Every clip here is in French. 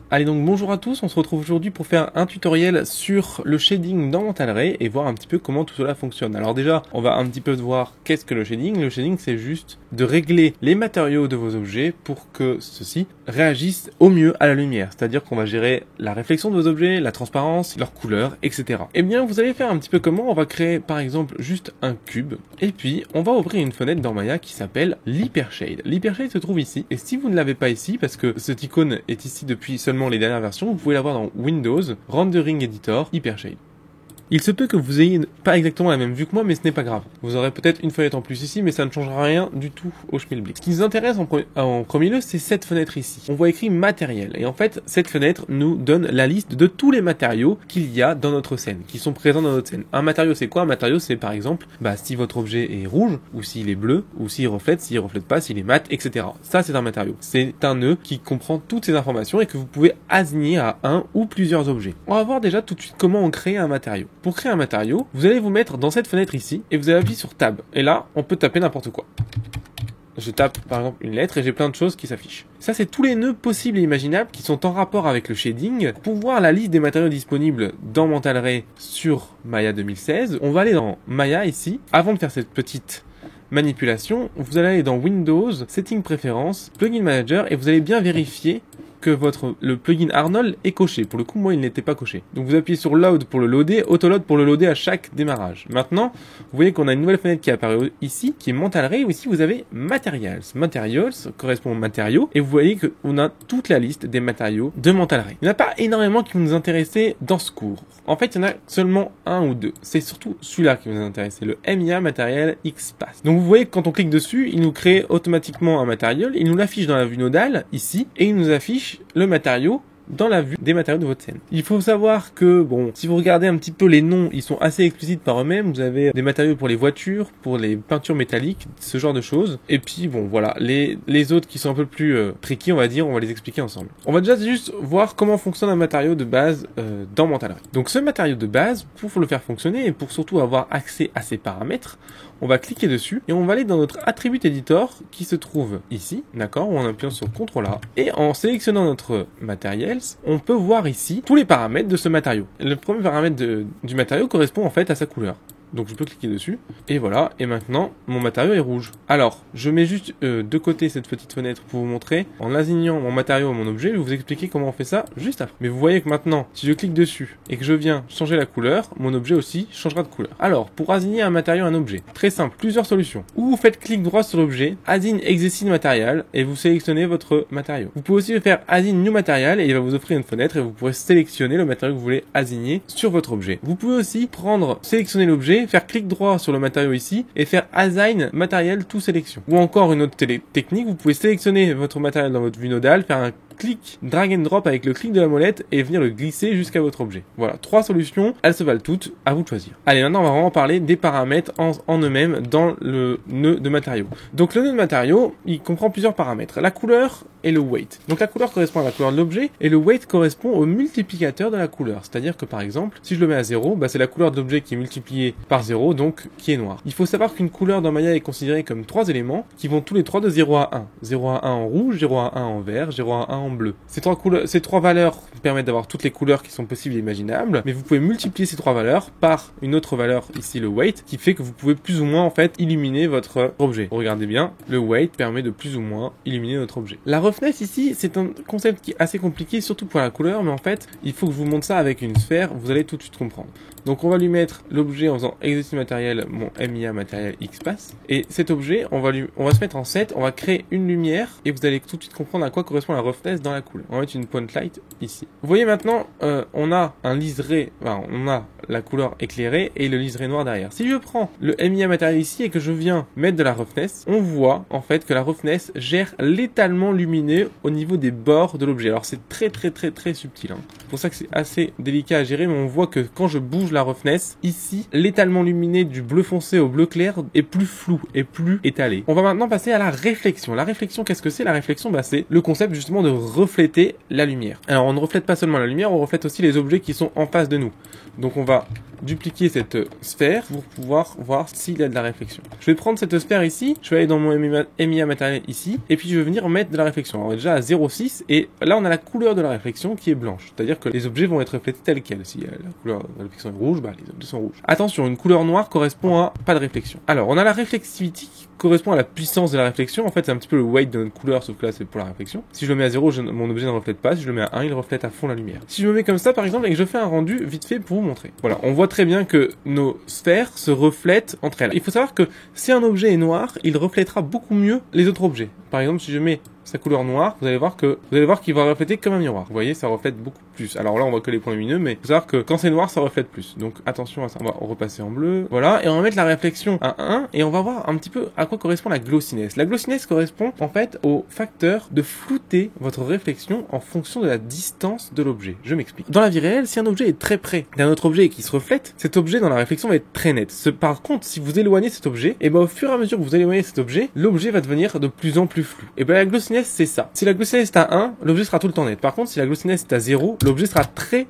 Allez donc bonjour à tous, on se retrouve aujourd'hui pour faire un tutoriel sur le shading dans Mental Ray et voir un petit peu comment tout cela fonctionne. Alors déjà, on va un petit peu voir qu'est-ce que le shading. Le shading, c'est juste de régler les matériaux de vos objets pour que ceux-ci réagissent au mieux à la lumière. C'est-à-dire qu'on va gérer la réflexion de vos objets, la transparence, leur couleur, etc. Eh bien, vous allez faire un petit peu comment? On va créer par exemple juste un cube et puis on va ouvrir une fenêtre dans Maya qui s'appelle l'Hypershade. L'Hypershade se trouve ici et si vous ne l'avez pas ici, parce que cette icône est ici depuis seulement les dernières versions, vous pouvez l'avoir dans Windows, Rendering Editor, Hypershade. Il se peut que vous ayez pas exactement la même vue que moi, mais ce n'est pas grave. Vous aurez peut-être une fenêtre en plus ici, mais ça ne changera rien du tout au Schmilblick. Ce qui nous intéresse en premier lieu, c'est cette fenêtre ici. On voit écrit matériel. Et en fait, cette fenêtre nous donne la liste de tous les matériaux qu'il y a dans notre scène, qui sont présents dans notre scène. Un matériau, c'est quoi? Un matériau, c'est par exemple, si votre objet est rouge, ou s'il est bleu, ou s'il reflète pas, s'il est mat, etc. Ça, c'est un matériau. C'est un nœud qui comprend toutes ces informations et que vous pouvez assigner à un ou plusieurs objets. On va voir déjà tout de suite comment on crée un matériau. Pour créer un matériau, vous allez vous mettre dans cette fenêtre ici et vous allez appuyer sur Tab. Et là, on peut taper n'importe quoi. Je tape par exemple une lettre et j'ai plein de choses qui s'affichent. Ça, c'est tous les nœuds possibles et imaginables qui sont en rapport avec le shading. Pour voir la liste des matériaux disponibles dans Mental Ray sur Maya 2016, on va aller dans Maya ici. Avant de faire cette petite manipulation, vous allez aller dans Windows, Settings Préférences, Plugin Manager et vous allez bien vérifier que le plugin Arnold est coché. Pour le coup, moi, il n'était pas coché. Donc, vous appuyez sur Load pour le loader, Autoload pour le loader à chaque démarrage. Maintenant, vous voyez qu'on a une nouvelle fenêtre qui apparaît ici, qui est Mental Ray, où ici, vous avez Materials. Materials correspond aux matériaux, et vous voyez qu'on a toute la liste des matériaux de Mental Ray. Il n'y en a pas énormément qui vont nous intéresser dans ce cours. En fait, il y en a seulement un ou deux. C'est surtout celui-là qui va nous intéresser, le MIA Material XPath. Donc, vous voyez que quand on clique dessus, il nous crée automatiquement un matériel, il nous l'affiche dans la vue nodale, ici, et il nous affiche le matériau dans la vue des matériaux de votre scène. Il faut savoir que, si vous regardez un petit peu les noms, ils sont assez explicites par eux-mêmes. Vous avez des matériaux pour les voitures, pour les peintures métalliques, ce genre de choses. Et puis, voilà, les autres qui sont un peu plus tricky, on va dire, on va les expliquer ensemble. On va déjà juste voir comment fonctionne un matériau de base dans Mental Ray. Donc, ce matériau de base, pour le faire fonctionner et pour surtout avoir accès à ses paramètres, on va cliquer dessus et on va aller dans notre Attribute Editor qui se trouve ici, d'accord, en appuyant sur CTRL A. Et en sélectionnant notre matériel, on peut voir ici tous les paramètres de ce matériau. Le premier paramètre du matériau correspond en fait à sa couleur. Donc je peux cliquer dessus, et voilà, et maintenant mon matériau est rouge. Alors, je mets juste de côté cette petite fenêtre pour vous montrer, en assignant mon matériau à mon objet, je vais vous expliquer comment on fait ça juste après. Mais vous voyez que maintenant, si je clique dessus, et que je viens changer la couleur, mon objet aussi changera de couleur. Alors, pour assigner un matériau à un objet, très simple, plusieurs solutions. Ou vous faites clic droit sur l'objet, Assign Existing Material, et vous sélectionnez votre matériau. Vous pouvez aussi faire Assign New Material, et il va vous offrir une fenêtre, et vous pourrez sélectionner le matériau que vous voulez assigner sur votre objet. Vous pouvez aussi sélectionner l'objet, faire clic droit sur le matériau ici et faire Assign Matériel to Sélection. Ou encore une autre technique, vous pouvez sélectionner votre matériel dans votre vue nodale, faire un clic drag and drop avec le clic de la molette et venir le glisser jusqu'à votre objet. Voilà, 3 solutions, elles se valent toutes, à vous de choisir. Allez, maintenant on va vraiment parler des paramètres en eux-mêmes dans le nœud de matériaux. Donc le nœud de matériaux, il comprend plusieurs paramètres, la couleur et le weight. Donc la couleur correspond à la couleur de l'objet et le weight correspond au multiplicateur de la couleur. C'est-à-dire que par exemple, si je le mets à 0, c'est la couleur de l'objet qui est multipliée par 0, donc qui est noir. Il faut savoir qu'une couleur dans Maya est considérée comme 3 éléments qui vont tous les 3 de 0 à 1. 0 à 1 en rouge, 0 à 1 en vert, 0 à 1 en bleu. Ces trois valeurs permettent d'avoir toutes les couleurs qui sont possibles et imaginables, mais vous pouvez multiplier ces 3 valeurs par une autre valeur, ici le weight, qui fait que vous pouvez plus ou moins en fait illuminer votre objet. Regardez bien, le weight permet de plus ou moins illuminer notre objet. La roughness ici, c'est un concept qui est assez compliqué, surtout pour la couleur, mais en fait, il faut que je vous montre ça avec une sphère, vous allez tout de suite comprendre. Donc on va lui mettre l'objet en faisant Existing Material, mon MIA Material XPath, et cet objet, on va se mettre en set, on va créer une lumière, et vous allez tout de suite comprendre à quoi correspond la roughness dans la couleur. On va mettre une point light ici. Vous voyez maintenant, on a un liseré, on a la couleur éclairée et le liseré noir derrière. Si je prends le MIA Material ici et que je viens mettre de la roughness, on voit en fait que la roughness gère l'étalement lumineux au niveau des bords de l'objet. Alors c'est très subtil. C'est pour ça que c'est assez délicat à gérer, mais on voit que quand je bouge la roughness, ici, l'étalement luminé du bleu foncé au bleu clair est plus flou, et plus étalé. On va maintenant passer à la réflexion. La réflexion, qu'est-ce que c'est? La réflexion, c'est le concept justement de refléter la lumière. Alors on ne reflète pas seulement la lumière, on reflète aussi les objets qui sont en face de nous. Donc on va dupliquer cette sphère pour pouvoir voir s'il y a de la réflexion. Je vais prendre cette sphère ici, je vais aller dans mon MIA matériel ici, et puis je vais venir mettre de la réflexion. Alors déjà à 0,6, et là on a la couleur de la réflexion qui est blanche. C'est-à-dire que les objets vont être reflétés tels quels. Si la couleur de la réflexion est rouge, les objets sont rouges. Attention, une couleur noire correspond à pas de réflexion. Alors on a la réflexivité qui correspond à la puissance de la réflexion. En fait c'est un petit peu le weight de notre couleur, sauf que là c'est pour la réflexion. Si je le mets à 0, mon objet ne reflète pas. Si je le mets à 1, il reflète à fond la lumière. Si je me mets comme ça par exemple et que je fais un rendu vite fait pour vous montrer. Voilà, on voit très bien que nos sphères se reflètent entre elles. Il faut savoir que si un objet est noir, il reflètera beaucoup mieux les autres objets. Par exemple, si je mets sa couleur noire, vous allez voir qu'il va refléter comme un miroir. Vous voyez, ça reflète beaucoup plus. Alors là, on voit que les points lumineux, mais il faut savoir que quand c'est noir, ça reflète plus. Donc attention à ça. On va repasser en bleu. Voilà, et on va mettre la réflexion à 1 et on va voir un petit peu à quoi correspond la glossiness. La glossiness correspond en fait au facteur de flouter votre réflexion en fonction de la distance de l'objet. Je m'explique. Dans la vie réelle, si un objet est très près d'un autre objet et qui se reflète, cet objet dans la réflexion va être très net. Par contre, si vous éloignez cet objet, et au fur et à mesure que vous éloignez cet objet, l'objet va devenir de plus en plus flou. Et la glossiness, c'est ça. Si la glossiness est à 1, l'objet sera tout le temps net. Par contre, si la glossiness est à 0, l'objet sera très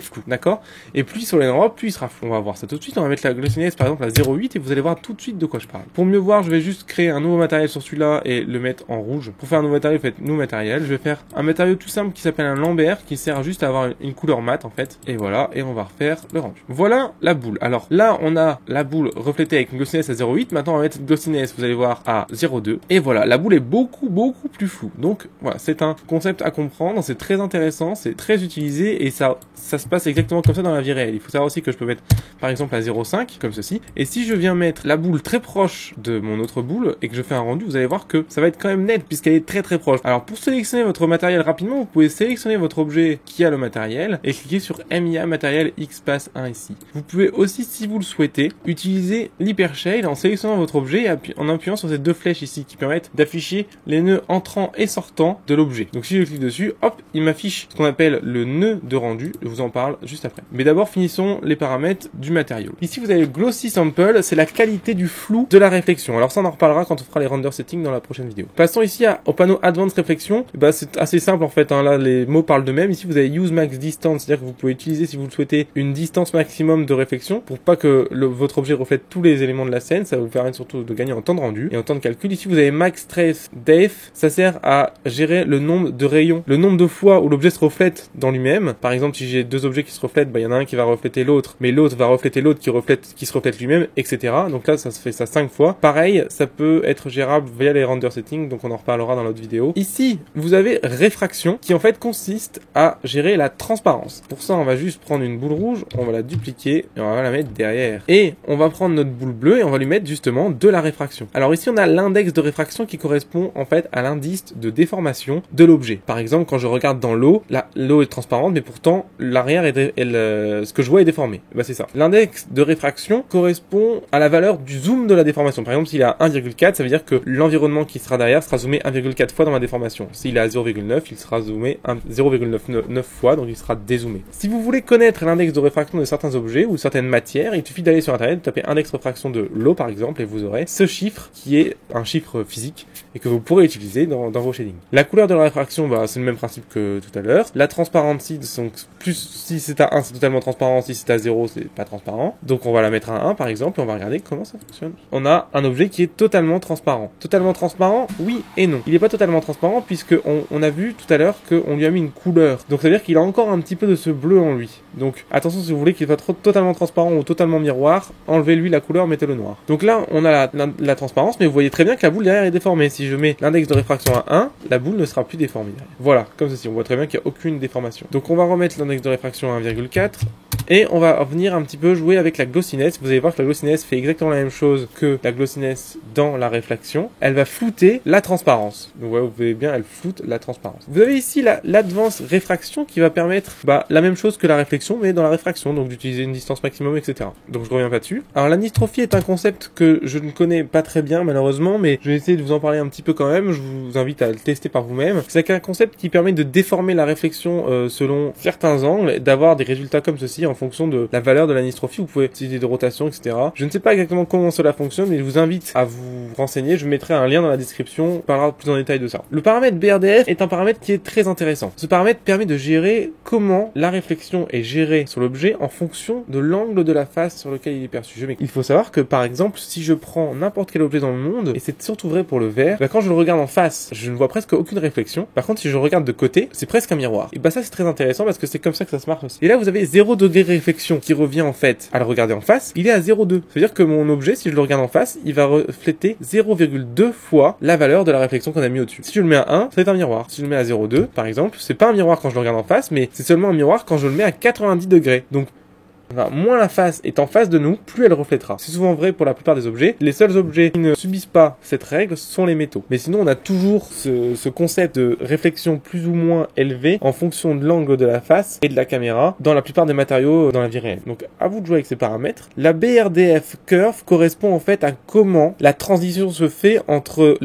flou, d'accord? Et plus sur les endroits, plus il sera flou. On va voir ça tout de suite. On va mettre la glossiness par exemple à 0,8 et vous allez voir tout de suite de quoi je parle. Pour mieux voir, je vais juste créer un nouveau matériel sur celui-là et le mettre en rouge. Pour faire un nouveau matériel, faites nouveau matériel. Je vais faire un matériau tout simple qui s'appelle un lambert qui sert juste à avoir une couleur mat en fait. Et voilà, et on va refaire le rendu. Voilà la boule. Alors là, on a la boule reflétée avec une glossiness à 0,8. Maintenant, on va mettre une glossiness, vous allez voir, à 0,2. Et voilà, la boule est beaucoup plus floue. Donc voilà, c'est un concept à comprendre, c'est très intéressant, c'est très utilisé et ça se passe exactement comme ça dans la vie réelle. Il faut savoir aussi que je peux mettre par exemple à 0,5 comme ceci. Et si je viens mettre la boule très proche de mon autre boule et que je fais un rendu, vous allez voir que ça va être quand même net puisqu'elle est très proche. Alors pour sélectionner votre matériel rapidement, vous pouvez sélectionner votre objet qui a le matériel et cliquer sur MIA matériel XPath 1 ici. Vous pouvez aussi, si vous le souhaitez, utiliser l'hypershade en sélectionnant votre objet et en appuyant sur ces deux flèches ici qui permettent d'afficher les nœuds entrants et sortants de l'objet. Donc si je clique dessus, hop, il m'affiche ce qu'on appelle le nœud de rendu. Je vous en parle juste après. Mais d'abord, finissons les paramètres du matériau. Ici, vous avez le Glossy Sample, c'est la qualité du flou de la réflexion. Alors ça, on en reparlera quand on fera les render settings dans la prochaine vidéo. Passons ici au panneau Advanced Reflection. C'est assez simple en fait, hein. Là, les mots parlent d'eux-mêmes. Ici, vous avez Use Max Distance, c'est-à-dire que vous pouvez utiliser, si vous le souhaitez, une distance maximum de réflexion pour pas que votre objet reflète tous les éléments de la scène. Ça va vous permettre surtout de gagner en temps de rendu et en temps de calcul. Ici, vous avez Max Trace Depth. Ça sert à gérer le nombre de rayons, le nombre de fois où l'objet se reflète dans lui-même. Par exemple, si j'ai deux objets qui se reflètent, il y en a un qui va refléter l'autre, mais l'autre va refléter l'autre qui se reflète lui-même, etc. Donc là, ça se fait ça 5 fois. Pareil, ça peut être gérable via les render settings, donc on en reparlera dans l'autre vidéo. Ici, vous avez réfraction, qui en fait consiste à gérer la transparence. Pour ça, on va juste prendre une boule rouge, on va la dupliquer et on va la mettre derrière. Et on va prendre notre boule bleue et on va lui mettre justement de la réfraction. Alors ici, on a l'index de réfraction qui correspond en fait à l'indice de déformation de l'objet. Par exemple, quand je regarde dans l'eau, l'eau est transparente, mais pourtant l'arrière ce que je vois est déformé. C'est ça. L'index de réfraction correspond à la valeur du zoom de la déformation. Par exemple, s'il est à 1,4, ça veut dire que l'environnement qui sera derrière sera zoomé 1,4 fois dans ma déformation. S'il est à 0,9, il sera zoomé 0,99 fois, donc il sera dézoomé. Si vous voulez connaître l'index de réfraction de certains objets ou certaines matières, il suffit d'aller sur internet, de taper index de réfraction de l'eau par exemple, et vous aurez ce chiffre qui est un chiffre physique et que vous pourrez utiliser dans vos shadings. La couleur de la réfraction, c'est le même principe que tout à l'heure. La transparency, donc plus si c'est à 1, c'est totalement transparent, si c'est à 0, c'est pas transparent. Donc on va la mettre à 1 par exemple, et on va regarder comment ça fonctionne. On a un objet qui est totalement transparent. Totalement transparent, oui et non. Il n'est pas totalement transparent puisque on a vu tout à l'heure qu'on lui a mis une couleur. Donc ça veut dire qu'il a encore un petit peu de ce bleu en lui. Donc attention, si vous voulez qu'il soit totalement transparent ou totalement miroir, enlevez-lui la couleur, mettez-le noir. Donc là, on a la transparence, mais vous voyez très bien que la boule derrière est déformée. Si je mets l'index de réfraction à 1, la boule ne sera plus déformée derrière. Voilà, comme ceci, on voit très bien qu'il n'y a aucune déformation. Donc on va remettre l'index de réfraction à 1,4 Et on va venir un petit peu jouer avec la glossiness. Vous allez voir que la glossiness fait exactement la même chose que la glossiness dans la réflexion. Elle va flouter la transparence. Donc ouais, vous voyez bien, elle floute la transparence. Vous avez ici l'advance réfraction qui va permettre la même chose que la réflexion, mais dans la réfraction, donc d'utiliser une distance maximum, etc. Donc je reviens pas dessus. Alors l'anistrophie est un concept que je ne connais pas très bien malheureusement, mais je vais essayer de vous en parler un petit peu quand même. Je vous invite à le tester par vous-même. C'est un concept qui permet de déformer la réflexion selon certains angles, d'avoir des résultats comme ceci en fonction de la valeur de l'anistrophie. Vous pouvez utiliser des rotations, etc. Je ne sais pas exactement comment cela fonctionne, mais je vous invite à vous renseigner. Je mettrai un lien dans la description. On parlera plus en détail de ça. Le paramètre BRDF est un paramètre qui est très intéressant. Ce paramètre permet de gérer comment la réflexion est gérée sur l'objet en fonction de l'angle de la face sur lequel il est perçu. Il faut savoir que par exemple, si je prends n'importe quel objet dans le monde, et c'est surtout vrai pour le verre, quand je le regarde en face, je ne vois presque aucune réflexion. Par contre, si je regarde de côté, c'est presque un miroir. Et ça c'est très intéressant parce que c'est comme ça que ça se marche aussi. Et là vous avez 0 degré de réflexion qui revient en fait à le regarder en face, il est à 0,2. C'est-à-dire que mon objet, si je le regarde en face, il va refléter 0,2 fois la valeur de la réflexion qu'on a mis au-dessus. Si je le mets à 1, ça va être un miroir. Si je le mets à 0,2 par exemple, c'est pas un miroir quand je le regarde en face, mais c'est seulement un miroir quand je le mets à 90 degrés. Donc moins la face est en face de nous, plus elle reflètera. C'est souvent vrai pour la plupart des objets. Les seuls objets qui ne subissent pas cette règle sont les métaux. Mais sinon, on a toujours ce concept de réflexion plus ou moins élevée en fonction de l'angle de la face et de la caméra dans la plupart des matériaux dans la vie réelle. Donc, à vous de jouer avec ces paramètres. La BRDF curve correspond en fait à comment la transition se fait entre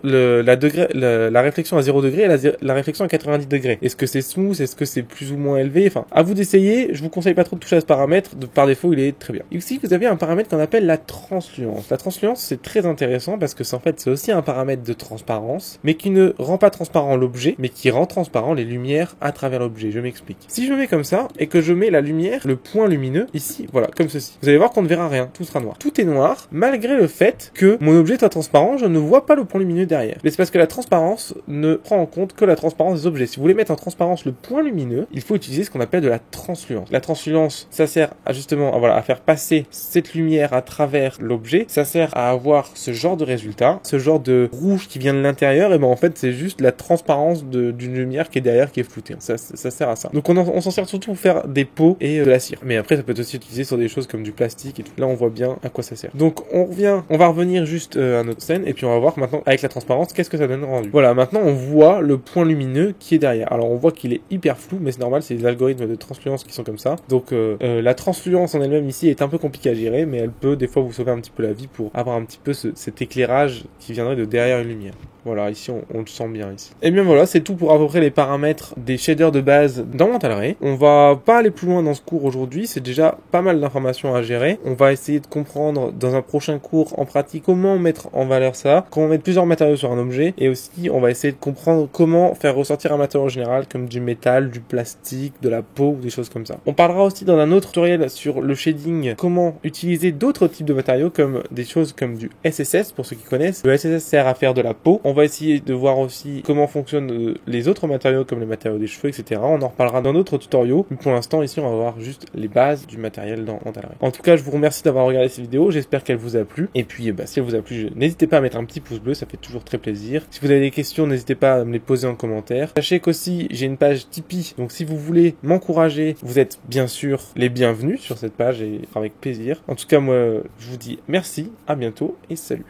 la réflexion à 0 degré et la réflexion à 90 degrés. Est-ce que c'est smooth? Est-ce que c'est plus ou moins élevé? Enfin, à vous d'essayer. Je vous conseille pas trop de toucher à ce paramètre. Par défaut, il est très bien. Ici, vous avez un paramètre qu'on appelle la transluance. La transluance, c'est très intéressant parce que c'est aussi un paramètre de transparence, mais qui ne rend pas transparent l'objet, mais qui rend transparent les lumières à travers l'objet. Je m'explique. Si je mets comme ça et que je mets la lumière, le point lumineux, ici, voilà, comme ceci, vous allez voir qu'on ne verra rien. Tout sera noir. Tout est noir, malgré le fait que mon objet soit transparent, je ne vois pas le point lumineux derrière. Mais c'est parce que la transparence ne prend en compte que la transparence des objets. Si vous voulez mettre en transparence le point lumineux, il faut utiliser ce qu'on appelle de la transluance. La transluance, ça sert à faire passer cette lumière à travers l'objet. Ça sert à avoir ce genre de résultat, ce genre de rouge qui vient de l'intérieur. Et en fait, c'est juste la transparence d'une lumière qui est derrière, qui est floutée. Ça sert à ça. Donc on s'en sert surtout pour faire des pots et de la cire. Mais après, ça peut être aussi utilisé sur des choses comme du plastique et tout. Là, on voit bien à quoi ça sert. Donc on va revenir juste à notre scène et puis on va voir maintenant avec la transparence qu'est-ce que ça donne rendu. Voilà, maintenant on voit le point lumineux qui est derrière. Alors on voit qu'il est hyper flou, mais c'est normal, c'est les algorithmes de transluance qui sont comme ça. Donc la transluance en elle-même ici est un peu compliquée à gérer, mais elle peut des fois vous sauver un petit peu la vie pour avoir un petit peu cet éclairage qui viendrait de derrière une lumière. Voilà, ici on le sent bien ici. Et bien voilà, c'est tout pour à peu près les paramètres des shaders de base dans Mental Ray. On va pas aller plus loin dans ce cours aujourd'hui, c'est déjà pas mal d'informations à gérer. On va essayer de comprendre dans un prochain cours en pratique comment mettre en valeur ça, comment mettre plusieurs matériaux sur un objet, et aussi on va essayer de comprendre comment faire ressortir un matériau en général comme du métal, du plastique, de la peau ou des choses comme ça. On parlera aussi dans un autre tutoriel sur le shading, comment utiliser d'autres types de matériaux comme des choses comme du SSS pour ceux qui connaissent. Le SSS sert à faire de la peau. On va essayer de voir aussi comment fonctionnent les autres matériaux comme les matériaux des cheveux, etc. On en reparlera dans d'autres tutoriaux. Mais pour l'instant, ici, on va voir juste les bases du matériel dans Mental Ray. En tout cas, je vous remercie d'avoir regardé cette vidéo. J'espère qu'elle vous a plu. Et puis, si elle vous a plu, n'hésitez pas à mettre un petit pouce bleu. Ça fait toujours très plaisir. Si vous avez des questions, n'hésitez pas à me les poser en commentaire. Sachez qu'aussi, j'ai une page Tipeee. Donc, si vous voulez m'encourager, vous êtes bien sûr les bienvenus sur cette page et avec plaisir. En tout cas, moi, je vous dis merci, à bientôt et salut.